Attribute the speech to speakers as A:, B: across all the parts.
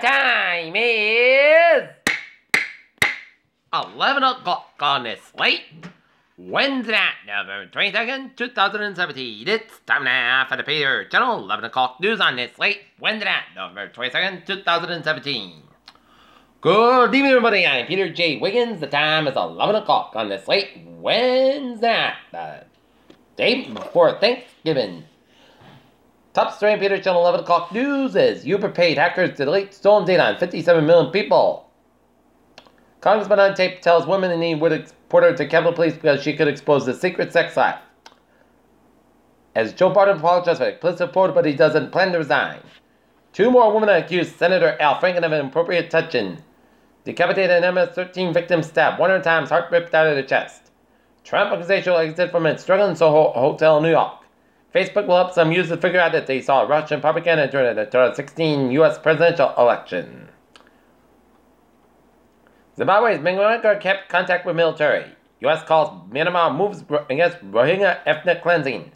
A: Time is 11 o'clock on this late Wednesday night, November 22nd, 2017. It's time now for the Peter Channel 11 o'clock news on this late Wednesday night, November 22nd, 2017. Good evening, everybody. I'm Peter J. Wiggins. The time is 11 o'clock on this late Wednesday night, the day before Thanksgiving. Top story in Peter Channel 11 o'clock news is Uber paid hackers to delete stolen data on 57 million people. Congressman on tape tells women he would report her to Capitol Police because she could expose the secret sex life. As Joe Biden apologized for explicit report, but he doesn't plan to resign. Two more women accused Senator Al Franken of inappropriate touching. Decapitated an MS-13 victim stabbed 100 times, heart ripped out of their chest. Trump accusation will exit from a struggling Soho hotel in New York. Facebook will help some users figure out that they saw Russian propaganda during the 2016 U.S. presidential election. Zimbabwe's Mnangagwa kept contact with military. U.S. calls Myanmar moves against Rohingya ethnic cleansing.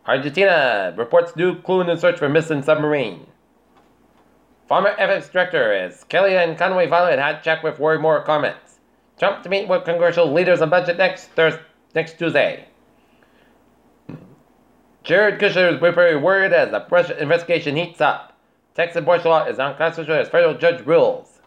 A: Argentina reports new clue in the search for missing submarine. Former FX director is Kellyanne Conway violated hot check with worry more comments. Trump to meet with congressional leaders on budget next Tuesday. Jared Kushner is very worried as the Russia investigation heats up. Texas abortion law is unconstitutional as federal judge rules.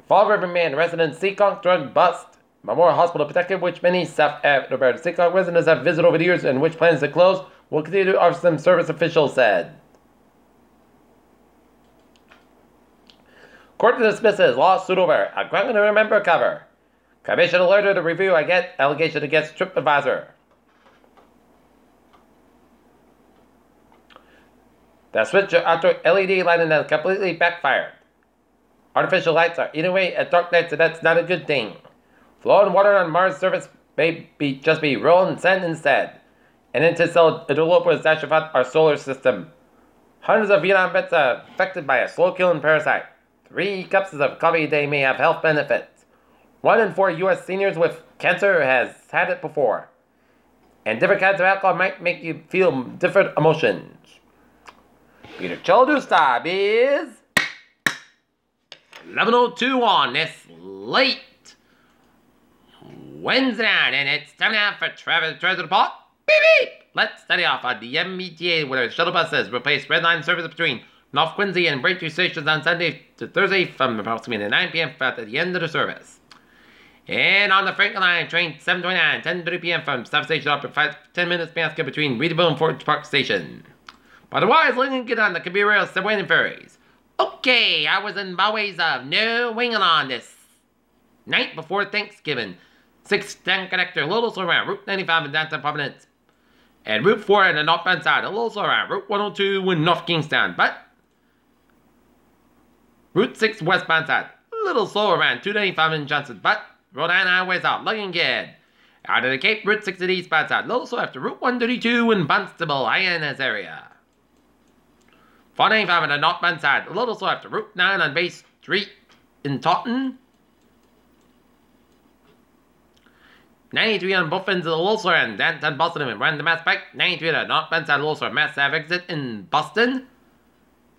A: Fall River man arrested in Seekonk drug bust. Memorial Hospital protected, which many South African Seekonk residents have visited over the years and which plans to close will continue to offer some service officials said. Court dismisses lawsuit over a Grant to Remember cover. Commission alerted to review allegation against TripAdvisor. The switch to outdoor LED lighting has completely backfired. Artificial lights are eating away at dark nights, and that's not a good thing. Flowing water on Mars' surface may just be rolling sand instead. And interlopers dash about our solar system. Hundreds of Vietnam vets are affected by a slow-killing parasite. 3 cups of coffee a day may have health benefits. 1 in 4 U.S. seniors with cancer has had it before. And different kinds of alcohol might make you feel different emotions. Peter Childers time is 11:02 on this late Wednesday night, and it's time now for Travis Treasure Report. Beep beep! Let's study off on the MBTA where shuttle buses replaced red line service between North Quincy and Braintree stations on Sunday to Thursday from approximately 9 p.m. at the end of the service. And on the Franklin line, train 729, 10:30 p.m. from South Station up at 10 minutes basket between Readable and Fort Park Station. Otherwise, Lincoln get on the Kabir Rail, Subway, and ferries. Okay, I was in byways of no winging on this night before Thanksgiving. 610 connector, a little slow around Route 95 in downtown Providence. And Route 4 on the northbound side, a little slow around Route 102 in North Kingstown. But Route 6 westbound side, a little slow around 295 in Johnson. But Rhode Island highways out, looking good. Out of the Cape, Route 60 eastbound side, a little slow after Route 132 in Barnstable, INS area. 495 on the northbound side, a little slow after Route 9 on Bay Street in Taunton. 93 on both ends of the little slow in downtown Boston and Random Mass Pike. 93 on the northbound side, a little slow Mass Ave exit in Boston.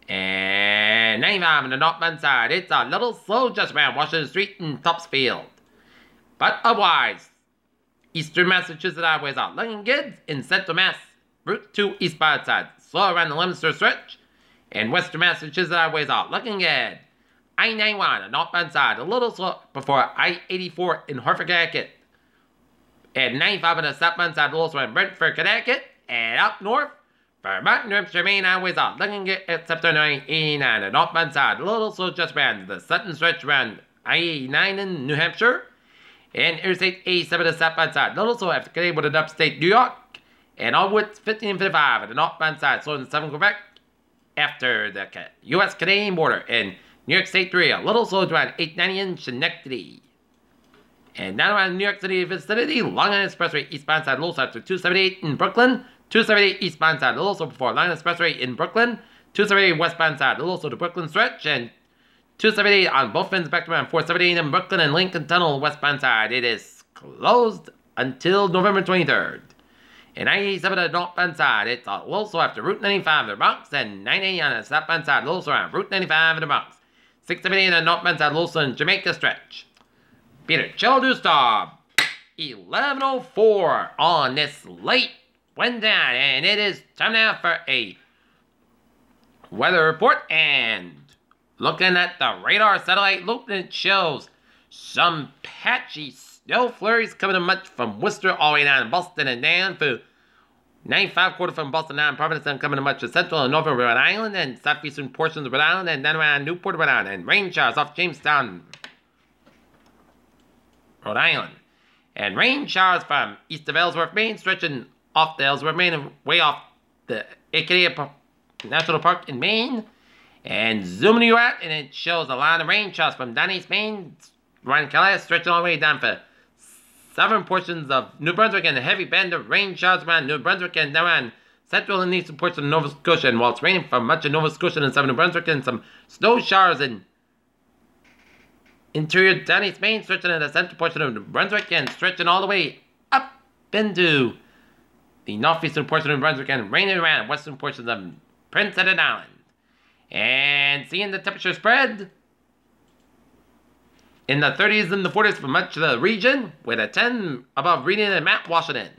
A: And 95 on the northbound side, it's a little slow just around Washington Street in Topsfield. But otherwise, Eastern Massachusetts highways are looking good in Central Mass. Route 2 eastbound side, slow around the Leominster stretch. And Western Massachusetts highways are looking good. I-91 on the northbound side, a little slow before I-84 in Hartford, Connecticut. And 95 on the southbound side, a little slow in Brentford, Connecticut. And up north, Vermont, New Hampshire, Maine highways are looking good except on I-89 on the northbound side, a little slow just around the Sutton stretch around I-89 in New Hampshire. And Interstate 87 on the southbound side, a little slow after connecting with upstate New York. And on Woods 15 and 55 on the northbound side, slow in the southern Quebec. After the U.S.-Canadian border in New York State 3, a little slow around 890 in Schenectady. And now around New York City vicinity, Long Island Expressway eastbound side, a little slow after 278 in Brooklyn. 278 eastbound side, a little slow before Long Island Expressway in Brooklyn. 278 westbound side, a little slow to Brooklyn stretch. And 278 on both ends back to around 478 in Brooklyn and Lincoln Tunnel westbound side. It is closed until November 23rd. And 97 on the northbound side, it's a little slow after Route 95 in the Bronx, and 98 on the southbound side, a little slow around Route 95 in the Bronx. 678 on the northbound side, a little slow in Jamaica stretch. Peter Childu stop. 11:04 on this late Wednesday, and it is time now for a weather report. And looking at the radar satellite loop, it shows some patchy snow flurries coming in much from Worcester all the way down to Boston and down through 95 quarter from Boston down Providence, and coming in much of central and northern Rhode Island and southeastern portions of Rhode Island, and then around Newport, Rhode Island, and rain showers off Jamestown, Rhode Island. And rain showers from east of Ellsworth, Maine, stretching off the Ellsworth, Maine, way off the Acadia National Park in Maine. And zooming you out, and it shows a line of rain showers from down east Maine, around Calais, stretching all the way down for southern portions of New Brunswick, and a heavy band of rain showers around New Brunswick and around central and eastern portions of Nova Scotia. And while it's raining from much of Nova Scotia and southern New Brunswick, and some snow showers in interior down east Maine, stretching in the central portion of New Brunswick, and stretching all the way up into the northeastern portion of New Brunswick, and raining around western portions of Prince Edward Island. And seeing the temperature spread in the 30s and the 40s for much of the region, with a 10 above reading and Mount Washington.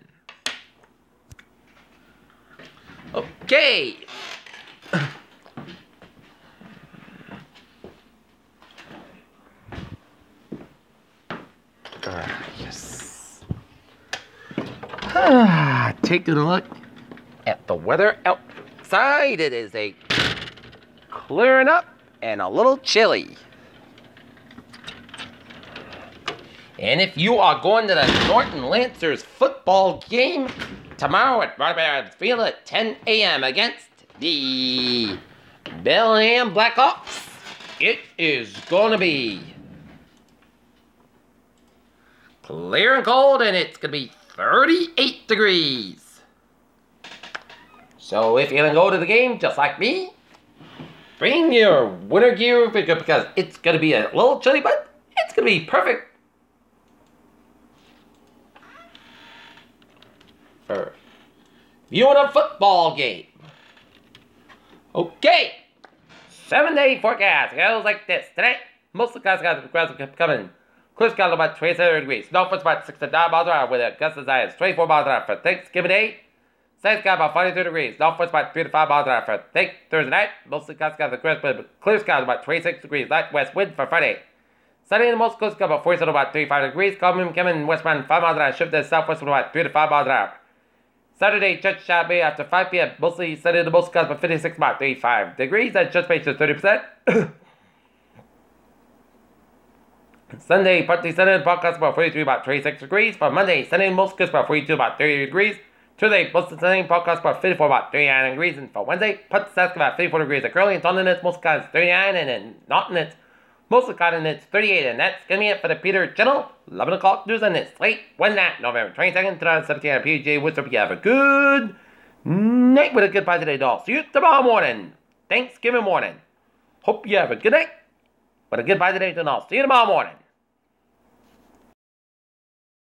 A: Okay. Yes. Taking a look at the weather outside. It is a clearing up and a little chilly. And if you are going to the Norton Lancers football game tomorrow at Broadbear Field at 10 a.m. against the Bellingham Blackhawks, it is going to be clear and cold, and it's going to be 38 degrees. So if you're going to go to the game just like me, bring your winter gear because it's going to be a little chilly, but it's going to be perfect for viewing a football game. Okay, 7-day forecast goes like this. Today, most of the clouds are coming. Clear skies about 27 degrees. Snow for about 6 to 9 miles an hour with a gust as high as 24 miles an hour for Thanksgiving Day. Sunny sky about 42 degrees. Snow for about 3 to 5 miles an hour for Thursday night. Mostly clouds are clear skies about 26 degrees. Light west wind for Friday. Sunny in the most close sky about 47 to about 35 degrees. Calm coming westbound 5 miles an hour. Shift to the southwest about 3 to 5 miles an hour. Saturday, church shot Bay after 5 p.m. Mostly sunny in the most skies about 56 about 35 degrees. That church base is 30%. Sunday, partly sunny in podcast about 43 about 26 degrees. For Monday, sunny in most skies about 42 about 30 degrees. Tuesday, mostly sunny in podcast about 54 about 39 degrees. And for Wednesday, partly sunny about 54 degrees. At Curly and Taunton, it's most skies 39, and in Naughton, it's mostly cotton, it's 38. And that's going to be it for the Peter Channel 11 o'clock news on this late Wednesday, November 22nd, 2017 at PJ Woods. Hope you have a good night with a good positive day. See you tomorrow morning, Thanksgiving morning. Hope you have a good night with a good positive day. See you tomorrow morning.